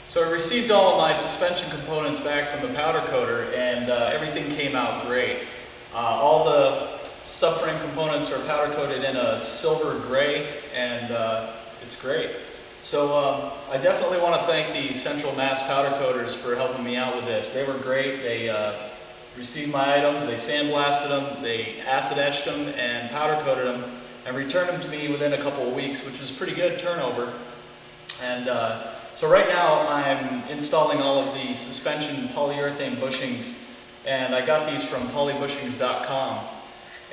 So I received all of my suspension components back from the powder coater, and everything came out great. All the subframe components are powder coated in a silver gray, and it's great. So I definitely want to thank the Central Mass powder coaters for helping me out with this. They were great. They received my items, they sandblasted them, they acid etched them and powder coated them, and returned them to me within a couple of weeks, which was pretty good turnover. And so right now I'm installing all of the suspension polyurethane bushings, and I got these from polybushings.com,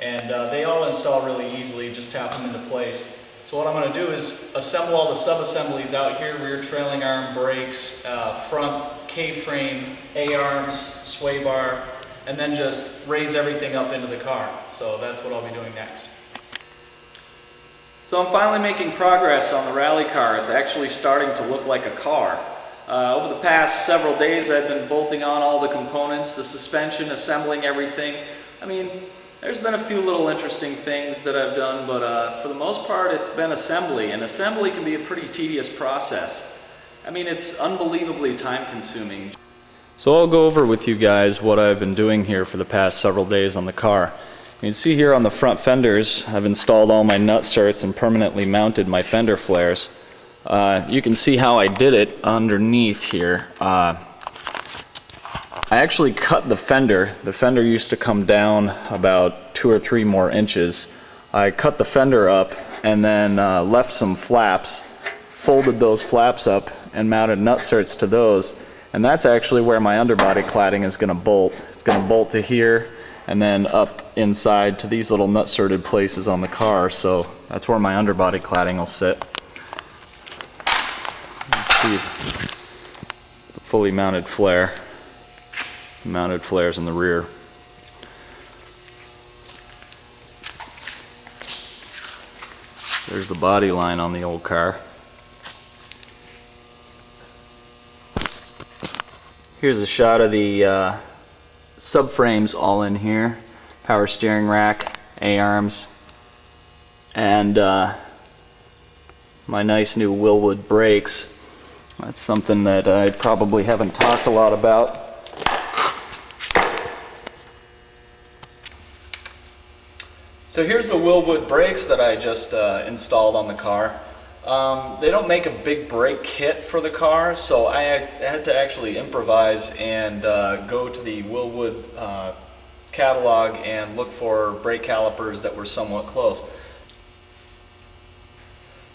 and they all install really easily. Just tap them into place. So what I'm going to do is assemble all the sub-assemblies out here: rear trailing arm, brakes, front K-frame, A-arms, sway bar, and then just raise everything up into the car. So that's what I'll be doing next. So I'm finally making progress on the rally car. It's actually starting to look like a car. Over the past several days I've been bolting on all the components, the suspension, assembling everything. I mean, there's been a few little interesting things that I've done, but for the most part it's been assembly, and assembly can be a pretty tedious process. I mean, it's unbelievably time consuming. So I'll go over with you guys what I've been doing here for the past several days on the car. You can see here on the front fenders, I've installed all my nut certs and permanently mounted my fender flares. You can see how I did it underneath here. I actually cut the fender. The fender used to come down about 2 or 3 more inches. I cut the fender up and then left some flaps, folded those flaps up and mounted nut certs to those. And that's actually where my underbody cladding is going to bolt. It's going to bolt to here and then up inside to these little nut-certed places on the car. So that's where my underbody cladding will sit. Let's see the fully mounted flare. Mounted flares in the rear. There's the body line on the old car. Here's a shot of the subframes all in here. Power steering rack, A-arms, and my nice new Wilwood brakes. That's something that I probably haven't talked a lot about. So here's the Wilwood brakes that I just installed on the car. They don't make a big brake kit for the car, so I had to actually improvise and go to the Wilwood catalog and look for brake calipers that were somewhat close.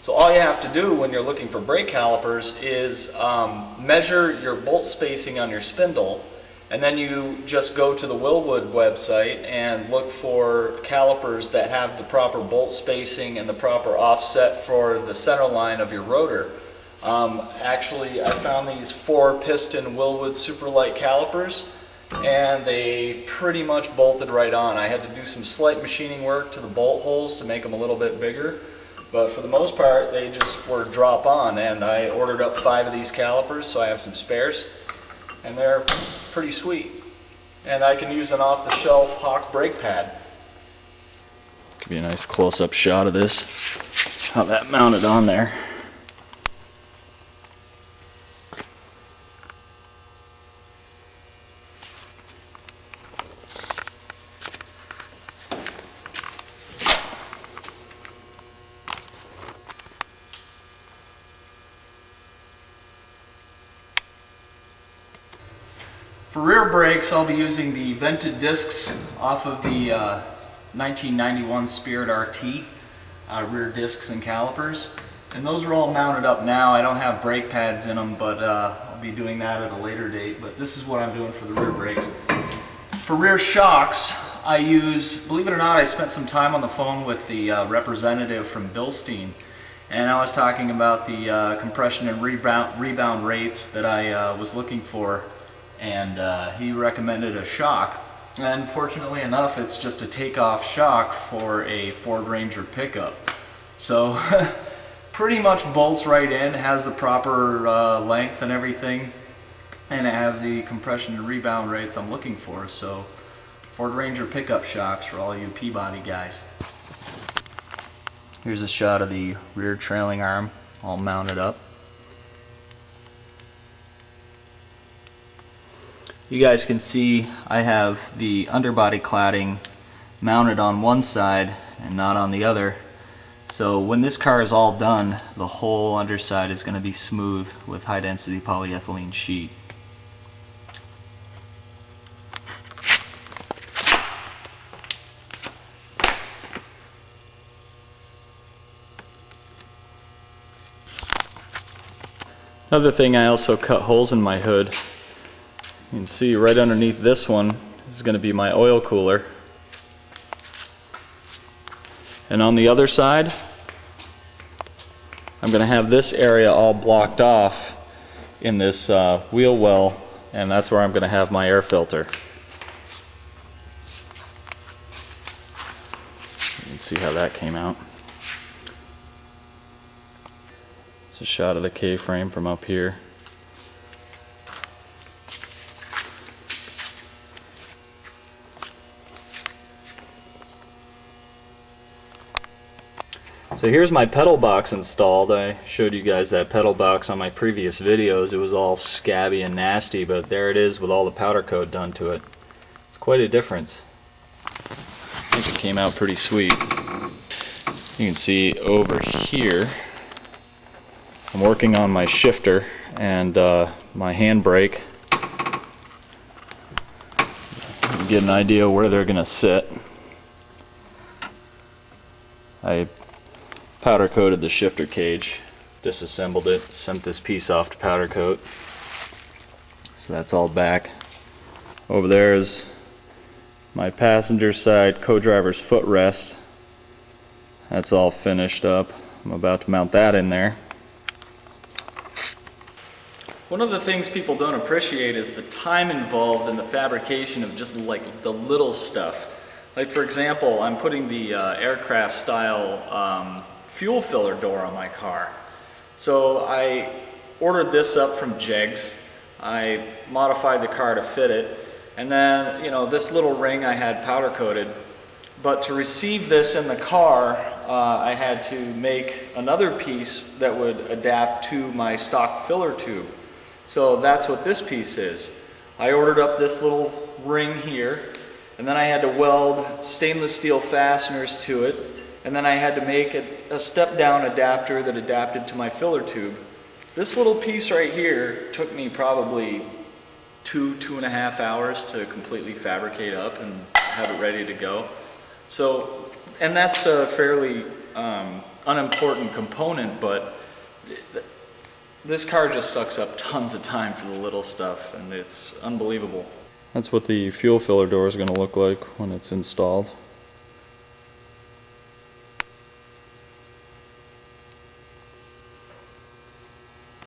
So all you have to do when you're looking for brake calipers is measure your bolt spacing on your spindle, and then you just go to the Wilwood website and look for calipers that have the proper bolt spacing and the proper offset for the center line of your rotor. Actually, I found these 4-piston Wilwood Superlight calipers, and they pretty much bolted right on. I had to do some slight machining work to the bolt holes to make them a little bit bigger, but for the most part they just were drop on, and I ordered up 5 of these calipers, so I have some spares, and they're pretty sweet. And I can use an off-the-shelf Hawk brake pad. Give you a nice close-up shot of this, how that mounted on there. For rear brakes, I'll be using the vented discs off of the 1991 Spirit RT, rear discs and calipers. And those are all mounted up now. I don't have brake pads in them, but I'll be doing that at a later date. But this is what I'm doing for the rear brakes. For rear shocks, I use, believe it or not, I spent some time on the phone with the representative from Bilstein, and I was talking about the compression and rebound rates that I was looking for. And he recommended a shock, and fortunately enough it's just a takeoff shock for a Ford Ranger pickup. So pretty much bolts right in, has the proper length and everything, and it has the compression and rebound rates I'm looking for. So Ford Ranger pickup shocks for all you Peabody guys. Here's a shot of the rear trailing arm all mounted up. you guys can see I have the underbody cladding mounted on one side and not on the other. So when this car is all done, the whole underside is going to be smooth with high density polyethylene sheet. Another thing, I also cut holes in my hood. You can see right underneath this one is going to be my oil cooler. And on the other side, I'm going to have this area all blocked off in this wheel well, and that's where I'm going to have my air filter. You can see how that came out. It's a shot of the K-frame from up here. So here's my pedal box installed. I showed you guys that pedal box on my previous videos. It was all scabby and nasty, but there it is with all the powder coat done to it. It's quite a difference. I think it came out pretty sweet. You can see over here I'm working on my shifter and my handbrake. You get an idea where they're going to sit. I powder coated the shifter cage, disassembled it, sent this piece off to powder coat. So that's all back. Over there is my passenger side co-driver's footrest. That's all finished up. I'm about to mount that in there. One of the things people don't appreciate is the time involved in the fabrication of just like the little stuff. Like for example, I'm putting the aircraft style fuel filler door on my car. So I ordered this up from Jegs. I modified the car to fit it, and then this little ring I had powder coated. But to receive this in the car, I had to make another piece that would adapt to my stock filler tube. So that's what this piece is. I ordered up this little ring here, and then I had to weld stainless steel fasteners to it, and then I had to make a step-down adapter that adapted to my filler tube. This little piece right here took me probably 2.5 hours to completely fabricate up and have it ready to go. So, and that's a fairly unimportant component, but this car just sucks up tons of time for the little stuff, and it's unbelievable. That's what the fuel filler door is going to look like when it's installed.